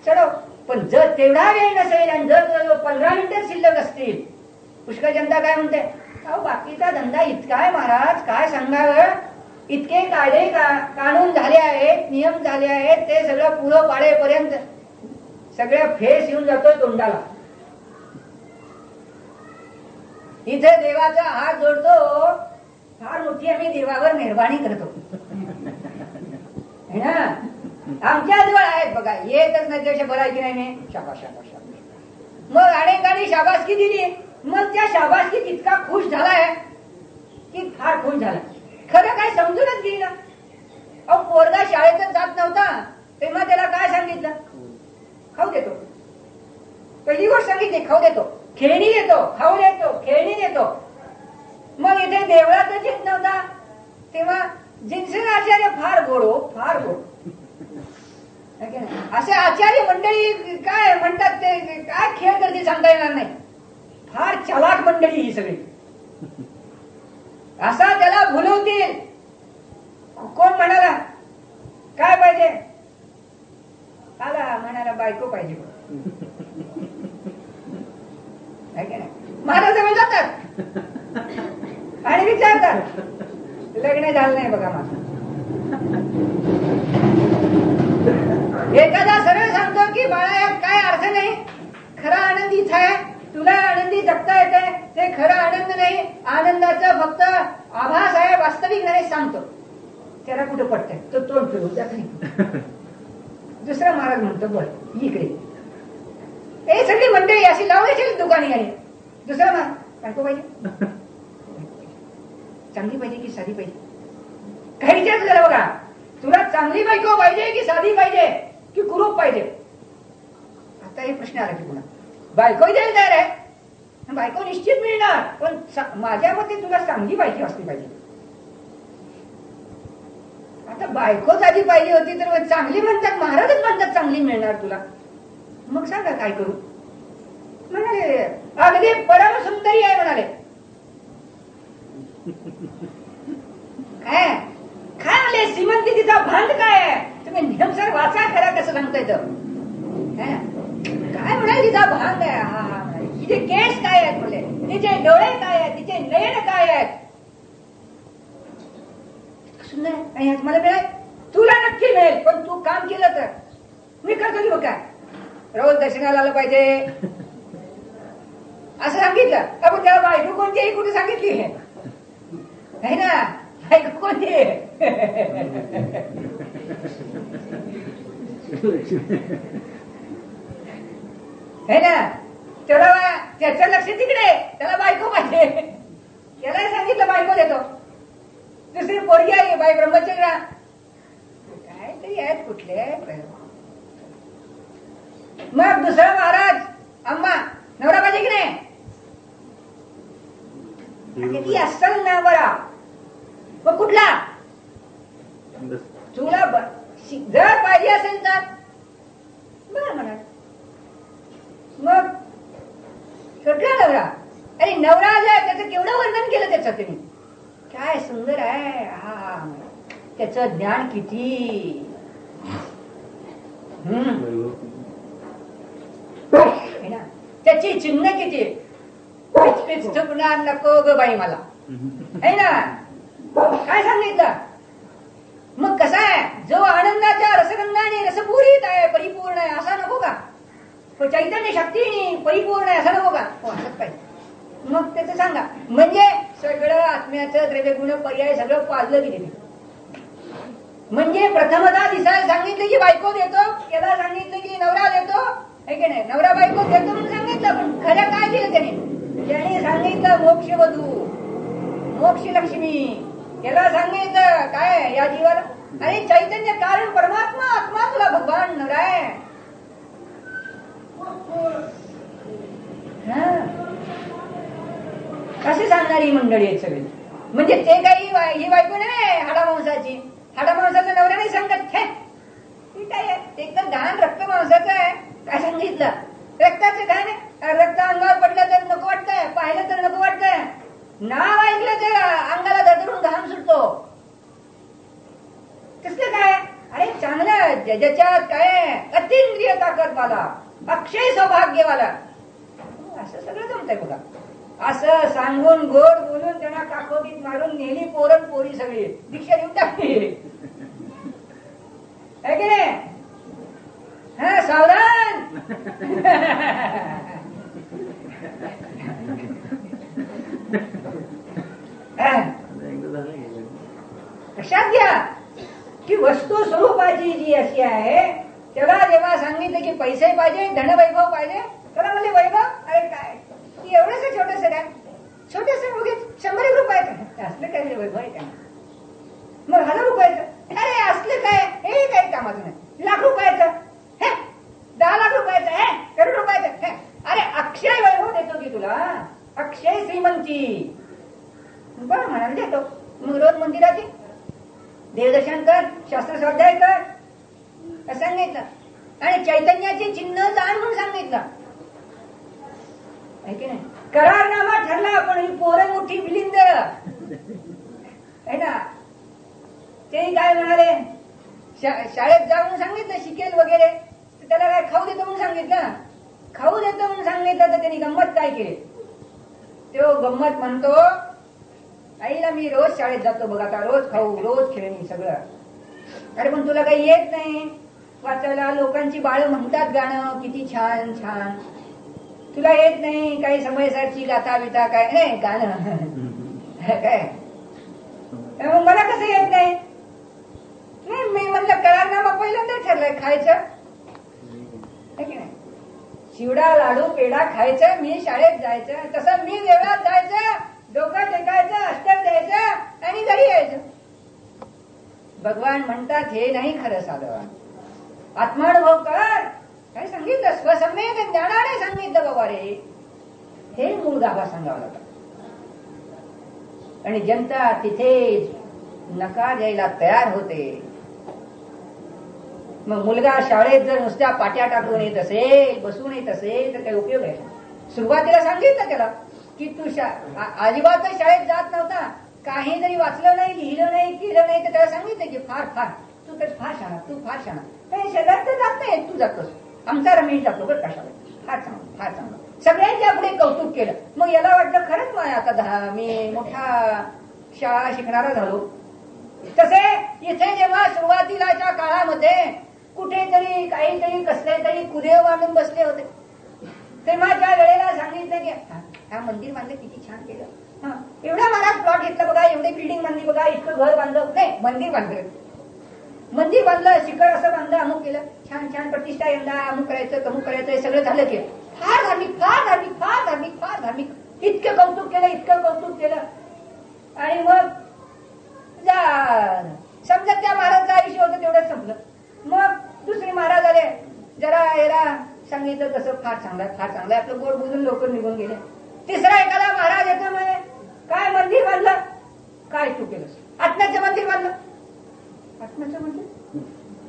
चढव. पण जर तेवढा वेळ नसेल आणि जर 15 मिनिटं शिल्लक असतील, पुष्कळ जनता काय म्हणते? अहो बाकीचा धंदा इतका आहे महाराज, काय सांगावं. इतके कायदे कानून झाले आहेत, नियम झाले आहेत, ते सगळं पुरं पाडेपर्यंत सगळं फेस येऊन जातोय तोंडाला. इथे देवाचा हात जोडतो, फार मोठी आम्ही देवावर मेहरबानी करतो है ना. आमच्या जवळ आहेत बघा, येतच नाही त्याच्या बरायची नाही. शाबास शाबास शाबास. मग अनेकांनी शाबासकी दिली. मग त्या शाबासकीत इतका खुश झालाय की फार खुश झाला. खरं काय समजूनच गेली ना. अहो पोरगा शाळेतच जात नव्हता तेव्हा त्याला काय सांगितलं? खाऊ देतो. पहिली गोष्ट सांगितली खाऊ देतो, खेळणी देतो, खाऊ देतो, खेळणी देतो. मग इथे देवळातच येत नव्हता तेव्हा जिनसे आचार्य फार गोड, फार गोड. असे आचार्य मंडळी काय म्हणतात ते काय खेळ करते सांगता येणार नाही. फार चलाक मंडळी ही सगळी. असा त्याला भुलवतील. कोण म्हणाला काय पाहिजे? आला म्हणाला बायको पाहिजे. महाराजजवळ जातात आणि विचारतात लग्न झालं नाही बघा माझं. एखादा सरळ सांगतो की बाळा यात काय अर्थ नाही, खरा आनंद इथं आहे, तुला आनंदी जगता येते, ते खरा आनंद नाही, आनंदाचा फक्त आभास आहे, वास्तविक नाही सांगतो. त्याला कुठं पटतंय? तो तोंड फिरवून जात नाही. दुसरा महाराज म्हणतो बर इकडे. हे सगळी मंडळी अशी लावण्याची दुकानी आहे. दुसरा महाराज बायको पाहिजे, चांगली पाहिजे की साधी पाहिजे? काही विचारत झालं बघा, तुला चांगली बायको पाहिजे की साधी पाहिजे की कुरूप पाहिजे? आता हे प्रश्न आला की पुन्हा बायको द्यायला तयार आहे, बायको निश्चित मिळणार, पण माझ्या मते तुला चांगली बायको असली पाहिजे. आता बायकोच आधी पाहिजे होती तर चांगली म्हणतात, महाराजच म्हणतात चांगली मिळणार तुला. मग सांगा काय करू? म्हणाले अगदी परम सुंदरी आहे म्हणाले. काय काय म्हणले श्रीमंती तिचा भांड काय आहे? तुम्ही नियमसर वाचा खरा कसं सांगता येतं. काय म्हणाल तिचा भांड आहे? हा हा तिचे केस काय आहेत म्हणले, तिचे डोळे काय आहेत, तिचे नयन काय आहेत. सुंदर आहे मला मिळेल, तुला नक्की मिळेल, पण तू काम केलं तर. मी करतो की बघ काय रोज दर्शनाला आलं पाहिजे, असं सांगितलं. आपण त्याला बायको कोणती आहे कुठे सांगितली आहे ना, बायको कोणती आहे ना. त्याला त्याचं लक्ष तिकडे, त्याला बायको पाहिजे. त्यालाही सांगितलं बायको देतो. दुसरी पोरगी आहे बाई ब्रह्मचर्या, काय तरी आहेत कुठले. मग दुसरा महाराज अम्मा नवरा पाहिजे की नाही, ती असल नवरा. मग कुठला तुला जर पाहिजे असेल तर बरं म्हणा. मग कुठला नवरा, अरे नवरा जे आहे त्याचं केवढं वर्णन केलं त्याचं तुम्ही, काय सुंदर आहे. हा त्याचं ज्ञान किती, त्याची चिन्ह किती. पुन्हा नको ग बाई मला, है ना. काय सांगितलं. मग कसा आहे, जो आनंदाच्या रसगंधाने रसपूरित आहे, परिपूर्ण आहे असा नको का. चैतन्य शक्तीने परिपूर्ण आहे असा नको का. असंच पाहिजे. मग त्याचं सांगा. म्हणजे सगळं आत्म्याचं द्रव्यगुण पर्याय सगळं पाजलं की नाही. म्हणजे प्रथमता दिसायला सांगितलं की बायको देतो, त्याला सांगितलं की नवरा देतो, है की नाही. नवरा बायको देतो म्हणून सांगितलं, पण खरं काय दिलं त्याने. त्याने सांगितलं मोक्षवधू, मोक्ष लक्ष्मी. त्याला सांगितलं काय या जीवाला, आणि चैतन्य कारण परमात्मा आत्मा तुला भगवान नवरा आहे. कसे सांगणारी मंडळी आहेत सगळी. म्हणजे ते काही ही बायको नाही हाडामांसाची, हाडामांसाचा नवरा नाही सांगत. हे काय आहे, ते एकदम घाण रक्त मांसाचं आहे. काय सांगितलं रक्ताचं घाण आहे. रक्त अंगावर पडलं तर नको वाटतंय, पाहिलं तर नको वाटतंय, नाव ऐकलं तर अंगाला धडधडून घाम सुटतो. कसलं काय. अरे चांगलं ज्याच्यात काय अतिंद्रिय ताकदवाला, अक्षय सौभाग्यवाला, असं सगळं जमतंय बघा. असं सांगून गोड बोलून त्यांना काकोटीत मारून नेली पोरण पोरी सगळी दीक्षा देऊन टाकली, है की नाही. हा सावधान. लक्षात घ्या की वस्तू स्वरूपाची जी अशी आहे, त्याला जेव्हा सांगितलं की पैसे पाहिजे, धनवैभव पाहिजे, त्याला म्हणजे वैभव, अरे काय एवढंच छोटस काय, छोटस उगीच 100 रुपयाचं असलं काय वैभव आहे काय. मग 1000 रुपयाचं, अरे असलं काय, हे काही कामाचं नाही. लाख रुपयाचं, हे 10 लाख रुपयाचं, हे करोड रुपयाचं, हे अरे अक्षय वैभव देतो की तुला, अक्षय श्रीमंती. बरं म्हणाल देतो. मग रोज मंदिरात देवदर्शन कर, शास्त्र स्वाध्याय कर असं सांगितलं, आणि चैतन्याचे चिन्ह जाण म्हणून सांगितलं, आहे की नाही. करारनामा ठरला. पण ही पोरं मोठी बिलिंद आहे ना. ते काय म्हणाले, शाळेत जा म्हणून सांगितलं, शिकेल वगैरे, त्याला काय खाऊ देतो म्हणून सांगितलं, खाऊ देतो म्हणून सांगितलं, तर त्यांनी गंमत काय केली. तो गंमत म्हणतो, आईला मी रोज शाळेत जातो बघा, आता रोज खाऊ, रोज खेळणी सगळं. अरे पण तुला काही येत नाही वाचायला. लोकांची बाळ म्हणतात गाणं किती छान छान, तुला येत नाही काही समयसारची गाथा बिता काय नाही गाणं काय. मग मला कसं येत नाही. मी म्हणलं करारनामा पहिल्यांदा ठरलाय खायचं, है की नाही. चिवडा लाडू पेढा खायचं, मी शाळेत जायचं, तसं मी देवळात जायचं, डोकं टेकायचं, अष्टक द्यायचं आणि घरी यायचं. भगवान म्हणतात हे नाही खरं साधं. आत्मानुभव कर, काय सांगितलं, स्वसम्यक ज्ञानाने सांगितलं बाबा रे. हे मूळ गाभा सांगावं लागतं. आणि जनता तिथे नकार द्यायला तयार होते. मग मुलगा शाळेत जर नुसत्या पाट्या टाकून येत असेल, बसून येत असेल, तर काही उपयोग आहे. सुरुवातीला सांगितलं त्याला की तू अजिबातच शाळेत जात नव्हता, काही जरी वाचलं नाही, लिहिलं नाही, केलं नाही, तर त्याला सांगितलं की फार फार तू तर फार शाळा, तू फार शाळा. नाही शेजारच जात नाही, तू जातोस, आमचा रमेश जातो बरं कशाला, फार चांगलं फार चांगलं. सगळ्यांच्या पुढे कौतुक केलं. मग याला वाटलं खरंच मग आता मी मोठा शाळा शिकणारा झालो. तसे इथे जेव्हा सुरुवातीलाच्या काळामध्ये कुठेतरी काहीतरी कसले तरी कुदेव मांडून बसले होते, तेव्हा त्या वेळेला सांगितलं की हा मंदिर बांधलं किती छान केलं, हा एवढा महाराज प्लॉट घेतला बघा, एवढी बिल्डिंग बांधली बघा, इतकं घर बांधलं, नाही मंदिर बांधलं, मंदिर बांधलं, शिखर असं बांधलं, अमुक केलं, छान छान प्रतिष्ठा यंदा अमुक करायचं तमुक करायचं, हे सगळं झालं की फार धार्मिक फार धार्मिक फार धार्मिक फार धार्मिक, इतकं कौतुक केलं इतकं कौतुक केलं. आणि मग समजा त्या महाराजांचं आयुष्य होतं तेवढंच संपलं. मग दुसरे महाराज आले, जरा याला सांगितलं तसं फार चांगलं फार चांगलं, आपलं गोड बोलून लोक निघून गेले. तिसरा एखादा महाराज येतो म्हणे, काय मंदिर बांधलं, काय तू केलं, आत्म्याचं मंदिर बांधलं. आत्म्याचं मंदिर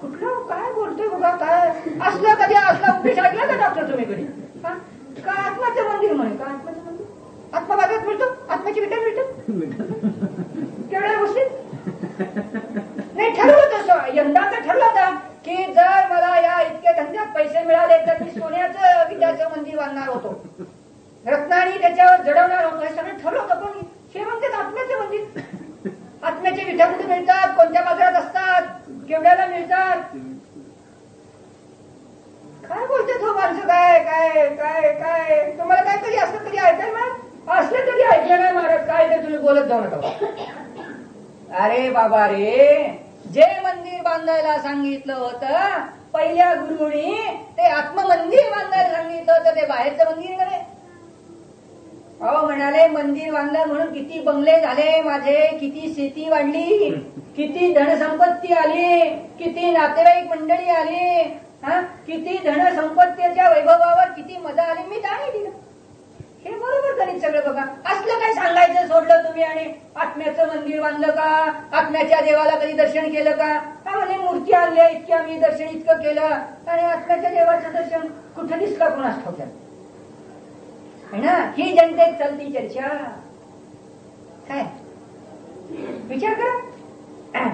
कुठलं, काय बोलतोय बघा, काय असलं कधी असला उपदेश ऐकला का डॉक्टर तुम्ही कधी, का आत्म्याचं मंदिर म्हणे, का आत्म्याचं मंदिर, आत्मा बाजारात मिळतो, आत्म्याची विटा मिळतो केवढ्या गोष्टी. नाही ठरवलं तसं, यंदाचं ठरलं होतं की जर मला या इतक्या धंद्यात पैसे मिळाले तर मी सोन्याचं विट्याचं मंदिर बांधणार होतो, रत्नानी त्याच्यावर जडवणार होतो, हे सगळं ठरलं होतं. पण हे म्हणतात आत्म्याचं मंदिर, आत्म्याचे विटा कुठे मिळतात, कोणत्या बाजारात असतात, केवढ्याला मिळतात, काय बोलते तो माणसं, काय काय काय काय तुम्हाला काय कधी असं कधी ऐकायला मिळत, असलं कधी ऐकलं नाही महाराज, काय ते तुम्ही बोलत जाऊ नका. अरे बाबा रे, जे मंदिर बांधायला सांगितलं होतं पहिल्या गुरुनी, ते आत्ममंदिर बांधायला सांगितलं होतं, ते बाहेरचं मंदिर नव्हे. अहो म्हणाले मंदिर बांधलं म्हणून किती बंगले झाले माझे, किती शेती वाढली, किती धनसंपत्ती आली, किती नातेवाईक मंडळी आली, किती धनसंपत्तीच्या वैभवावर किती मजा आली, मी दाणे दिलं. हे बरोबर गणित सगळं बघा. असलं काय सांगायचं सोडलं तुम्ही आणि आत्म्याचं मंदिर बांधलं का, आत्म्याच्या देवाला कधी दर्शन केलं का, म्हणजे मूर्ती आणल्या इतक्या मी दर्शन इतकं केलं, आणि आत्म्याच्या देवाचं दर्शन कुठं दिसलं कोणास ठाऊक है ना. ही जनतेत चालती चर्चा, काय विचार करा.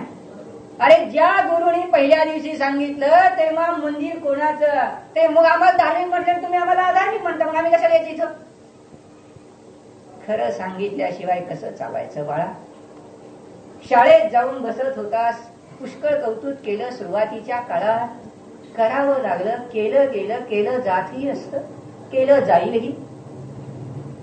अरे ज्या गुरुनी पहिल्या दिवशी सांगितलं तेव्हा मंदिर कोणाचं, ते मग आम्हाला धार्मिक म्हटलं, तुम्ही आम्हाला अधार्मिक म्हणता, मग आम्ही कशाला यायचं इथं. खरं सांगितल्याशिवाय कसं चालायचं बाळा. शाळेत जाऊन बसत होतास, पुष्कळ कौतुक केलं सुरुवातीच्या काळात, करावं लागलं, केलं गेलं, केलं जातही असतं, केलं जाईलही.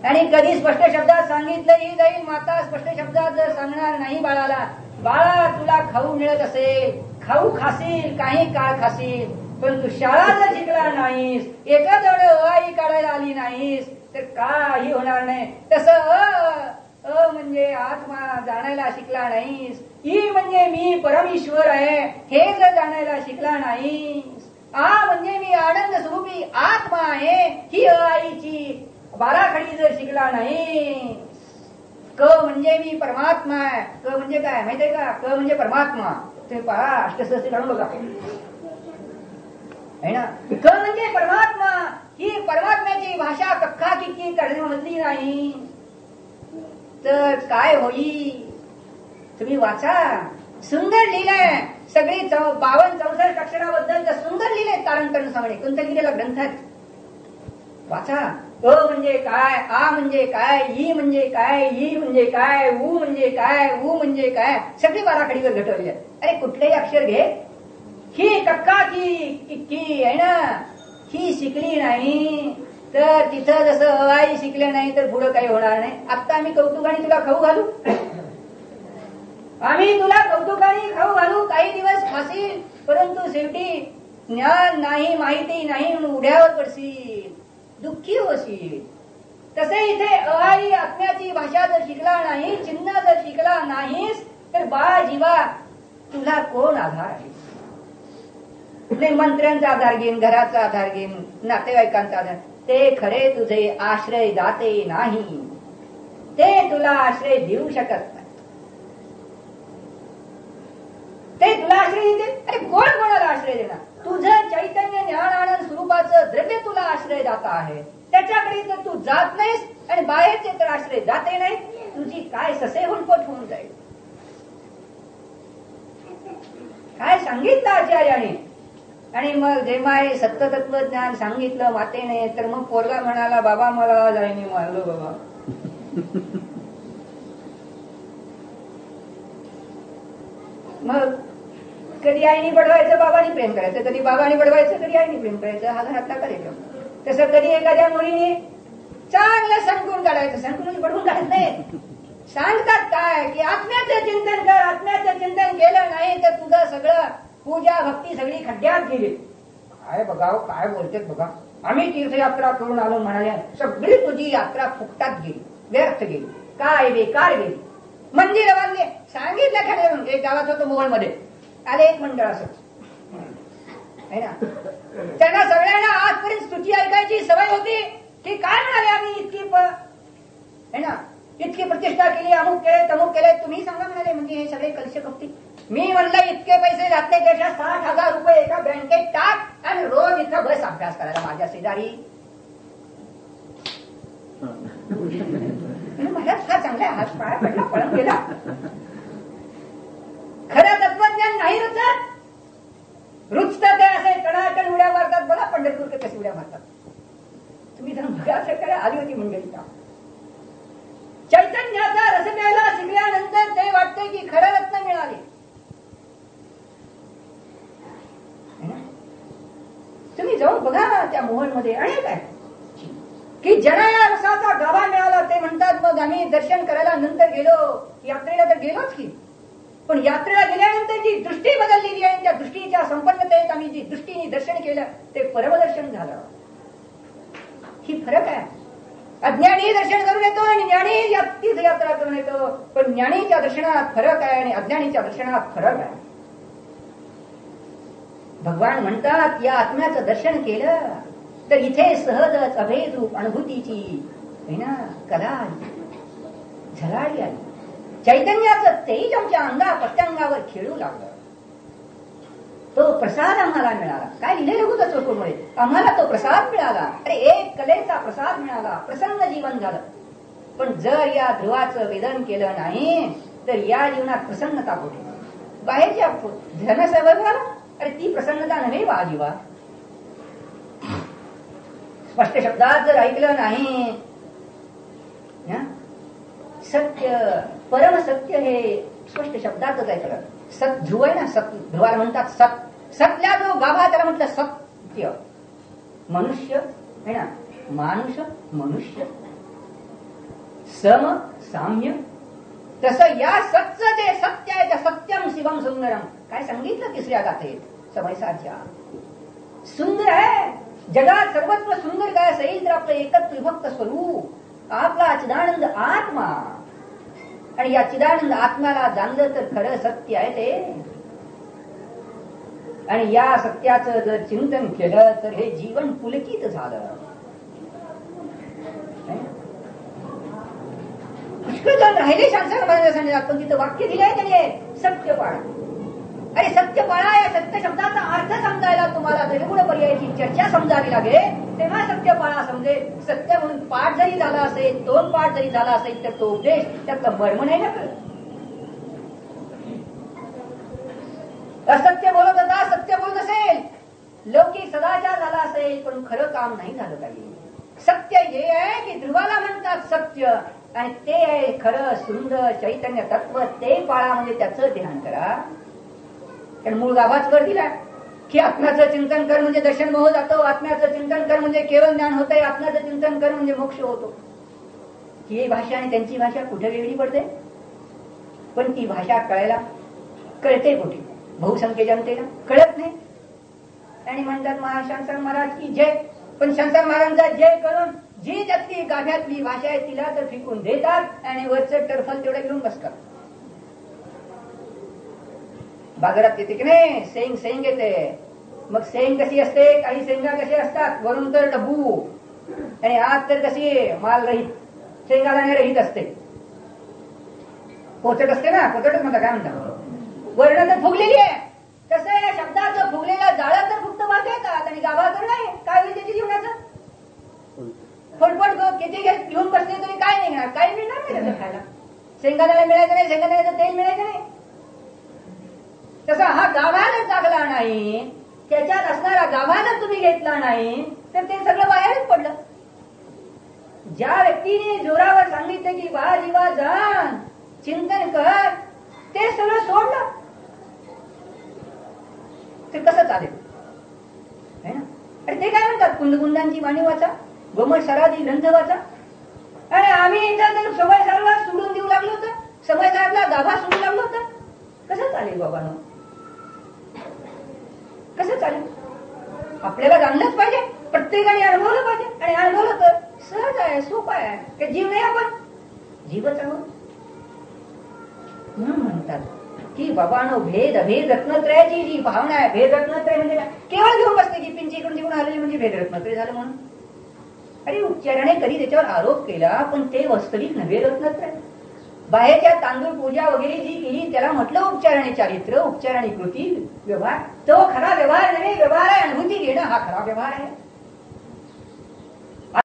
आणि कधी स्पष्ट शब्दात सांगितलंही जाईल, माता स्पष्ट शब्दात जर सांगणार नाही बाळाला, बाळा तुला खाऊ मिळत असेल, खाऊ खाशील, काही काळ खाशील, पण तू शाळा जर शिकला नाहीस, एका जवळ आई काढायला आली नाहीस तर काही होणार नाही. तसं म्हणजे आत्मा जाणायला शिकला नाहीस, ई म्हणजे मी परमेश्वर आहे हे जर जाणायला शिकला नाहीस, आ म्हणजे मी आनंद स्वरूपी आत्मा आहे ही आईची बाराखडी जर शिकला नाही, क म्हणजे मी परमात्मा आहे, क म्हणजे काय माहितीये का, क म्हणजे परमात्मा. ते पहा अष्टसहस्त्री काढून बघा है ना. क म्हणजे परमात्मा, ही परमात्म्याची भाषा कक्का किती करण्यामधली नाही तर काय होईल. तुम्ही वाचा, सुंदर लिहिलंय, सगळी 52-64 अक्षराबद्दल सुंदर लिहिलंय तारण सांगणे, कोणत्या लिहिलेला ग्रंथ आहे वाचा. अ म्हणजे काय, आ म्हणजे काय, ई म्हणजे काय, ई म्हणजे काय, उ म्हणजे काय, उ म्हणजे काय, सगळी बाराखडीवर घटवली आहे. अरे कुठलेही अक्षर घे, ही कक्का की आहे ना, ही शिकली नाही तर तिथं जसं आई शिकले नाही तर पुढं काही होणार नाही. आता आम्ही कौतुकाने तुला खाऊ घालू, आम्ही तुला कौतुकाने खाऊ घालू, काही दिवस खाशील, परंतु शेवटी ज्ञान नाही, माहिती नाही म्हणून उड्यावर पडशील, दुःखी होशील. तसे इथे आई आत्म्याची भाषा जर शिकला नाही, चिन्ह जर शिकला नाहीस तर बाळा जीवा तुला कोण आधार आहे. मंत्र्यांचा आधार घेईन, घराचा आधार घेईन, नातेवाईकांचा आधार, ते खरे तुझे आश्रय दाते नाही, ते तुला आश्रय देऊ शकत नाही. ते तुला आश्रय देते, अरे कोण कोणाला आश्रय देणार. तुझं चैतन्य ज्ञान आनंद स्वरूपाचं द्रव्य तुला आश्रय दाता आहे, त्याच्याकडे तर तू जात नाहीस आणि बाहेरचे तर आश्रय दाते नाही, तुझी काय ससे हुलपट होऊन जाईल. काय सांगितलं आचार्याने. आणि मग जेव्हा हे सत्ततत्वज्ञान सांगितलं मातेने, तर मग पोरगा म्हणाला, बाबा मला आज आईने मारलो बाबा. मग कधी आईने बडवायचं, बाबांनी प्रेम करायचं, कधी बाबांनी बडवायचं, कधी आईने प्रेम करायचं, हा घरातला कार्यक्रम. तसं कधी एखाद्या मुलीने चांगलं सांगून काढायचं. सांगून पडवून काढत नाही. सांगतात काय की आत्म्याचं चिंतन कर. आत्म्याचं चिंतन केलं नाही तर तुझं सगळं पूजा भक्ती सगळी खड्ड्यात गेली. काय बघाव काय बोलतेत बघा. आम्ही तीर्थयात्रा करून आलो म्हणाले. सगळी तुझी यात्रा फुकटात गेली, व्यर्थ गेली, काय बेकार गेली. मंदिर बांधले, सांगितलं खरं. एक गावात होतं मोहोळमध्ये, आले एक मंडळ असंच है ना. त्यांना सगळ्यांना आजपर्यंत स्तुती ऐकायची सवय होती की काय म्हणाले आम्ही इतकी है ना, इतकी प्रतिष्ठा केली, अमुक केले तमुक केले. तुम्ही सांगा म्हणाले म्हणजे हे सगळे कलश कपटी. मी म्हणलं इतके पैसे घातले त्याच्या 60,000 रुपये एका बँकेत टाक आणि रोज इथं बस अभ्यास करायला माझ्या शेजारी. मलाच हा चांगला हात पाय पडला, पळून गेला. खरं तत्वज्ञान नाही रुचत. रुचत ते असे टणाटण उड्या मारतात. बघा पंढरपूरकर कशी उड्या मारतात. तुम्ही जर बघा सकाळी आली होती मंडळी का. चैतन्याचा रस प्यायला शिकल्यानंतर ते वाटते की खरं रत्न मिळाले. तुम्ही जाऊन बघा त्या मोहनमध्ये अनेक आहे की ज्यांना या रसाचा गाभा मिळाला ते म्हणतात मग आम्ही दर्शन करायला नंतर गेलो. यात्रेला तर गेलोच की, पण यात्रेला गेल्यानंतर जी दृष्टी बदललेली आहे त्या दृष्टीच्या संपन्नतेत आम्ही जी दृष्टीने दर्शन केलं ते परमदर्शन झालं. ही फरक आहे. अज्ञानी दर्शन करून येतो आणि ज्ञानी तीर्थयात्रा करून येतो. पण ज्ञानीच्या दर्शनात फरक आहे आणि अज्ञानीच्या दर्शनात फरक आहे. भगवान म्हणतात या आत्म्याचं दर्शन केलं तर इथे सहजच अभेद रूप अनुभूतीची है ना कला झलाळी आली. चैतन्याचं तेज आमच्या अंगा प्रत्यंगावर खेळू लागलं. तो प्रसाद आम्हाला मिळाला. काय लिहिलेलं होतं चोखोमध्ये, आम्हाला तो प्रसाद मिळाला. अरे एक कलेचा प्रसाद मिळाला, प्रसन्न जीवन झालं. पण जर या ध्रुवाचं वेदन केलं नाही तर या जीवनात प्रसन्नता कुठे. बाहेरच्या धनसर्वाला अरे ती प्रसन्नता नव्हे वा जीवा. स्पष्ट शब्दात जर ऐकलं नाही, सत्य परम सत्य हे स्पष्ट शब्दातच ऐकलं. सत ध्रुव आहे ना, सत ध्रुवाला म्हणतात सत. सत्या जो गाभा त्याला म्हटलं सत्य. मनुष्य है ना, मानुष मनुष्य, सम साम्य. तसं या सत्य जे सत्य आहे त्या सत्यम शिवम सुंदरम. काय सांगितलं तिसऱ्या गाथेत समयसाच्या. सुंदर आहे जगात सर्वत्र सुंदर काय असेल तर आपलं एकच विभक्त स्वरूप आपला चिदानंद आत्मा. आणि या चिदानंद आत्म्याला जाणलं तर खरं सत्य आहे ते. आणि या सत्याचं जर चिंतन केलं तर हे जीवन पुलकित झालं. पुष्कळ जण राहिले शांसन महाराजांनी. पण तिथं वाक्य दिलंय त्याने सत्य पाळा. अरे सत्य पाळा या सत्य शब्दाचा अर्थ समजायला तुम्हाला त्रिगुण पर्यायाची चर्चा समजावी लागेल तेव्हा सत्य पाळा समजेल. सत्य म्हणून पाठ जरी झाला असेल, दोन पाठ जरी झाला असेल तर तो उपदेश त्यातलं मर्म नाही ना कळत. असत्य बोलत होता, सत्य बोलत असेल, लौकिक सदाचार झाला असेल पण खरं काम नाही झालं काही. सत्य हे आहे की ध्रुवाला म्हणतात सत्य आणि ते आहे खरं सुंदर चैतन्य तत्व. ते पाळा म्हणजे त्याचं ध्यान करा. कारण मूळ गाभाच वर दिला की आत्म्याचं चिंतन कर म्हणजे दर्शन मोह जातो. आत्म्याचं चिंतन कर म्हणजे केवळ ज्ञान होतंय. आत्म्याचं चिंतन कर म्हणजे मोक्ष होतो. ही भाषा आणि त्यांची भाषा कुठे वेगळी पडते. पण ती भाषा कळायला कळते कुठे बहुसंख्य जनतेला कळत नाही. आणि म्हणतात महाशांसन महाराज की जय. पण शंकर महाराजांचा जय करून जी त्यातली गाभ्यातली भाषा आहे तिला तर फिकून देतात आणि वरचं टरफल तेवढं घेऊन बसतात. बाजारात येते की नाही सेंग सेंग येते. मग सेंग कशी असते, काही सेंगा कशी असतात वरून तर डब्बू आणि आत तर कशी माल रहित शेंगा दाणे रहित असते. पोचट असते ना, पोचटच म्हणतात काय म्हणतात. वर्ण तर फुगलेली आहे. कसं आहे शब्दाचं फुगलेलं जाळं तर फक्त वाट येतात आणि गाभा तर नाही. काय होईल त्याच्या जीवनाचं. फटफट किती घेऊन बसले तरी काय नाही मिळणार. काय मिळणार नाही त्याचं खायला. शेंगा दाणे मिळायचं नाही, शेंगा दाण्याचं तेल मिळायचं नाही. तसा हा गाभानच जागला नाही, त्याच्यात असणारा गाभानच तुम्ही घेतला नाही तर ते सगळं बाहेरच पडलं. ज्या व्यक्तीने जोरावर सांगितलं की बा जीवा जाण चिंतन कर ते सगळं सोडलं ते कसं चालेल है ना. अरे ते काय म्हणतात कुंदकुंदांची वाणी वाचा, गोमट सरादी ग्रंथ वाचा. आणि आम्ही इथं समय साहेबला सोडून देऊ लागलो होतं, समय साहेबला गाभा सोडू लागलो होतं. कसं चालेल बाबांनो? कसं चालेल? आपल्याला जाणलंच पाहिजे, प्रत्येकाने अनुभवलं पाहिजे. आणि अनुभवलं तर सहज आहे, सोपं आहे. ते जीव नाही, आपण जीवच आहोत. म्हणून म्हणतात की बाबांनो, भेद अभेद रत्नत्रयाची जी भावना आहे, भेद रत्नत्रय म्हणजे काय? केवळ घेऊन बसते की पिंची इकडून तिकडून आलेली म्हणजे भेद रत्नत्रय झालं म्हणून. अरे उच्चाराने कधी त्याच्यावर आरोप केला, पण ते वास्तविक नव्हे रत्नत्रय. बाहेरच्या तांदूळ पूजा वगैरे जी केली त्याला म्हटलं उपचार आणि चारित्र्य, उपचार आणि कृती, व्यवहार. तो खरा व्यवहार नव्हे. व्यवहार आहे अनुभूती घेणं, हा खरा व्यवहार आहे.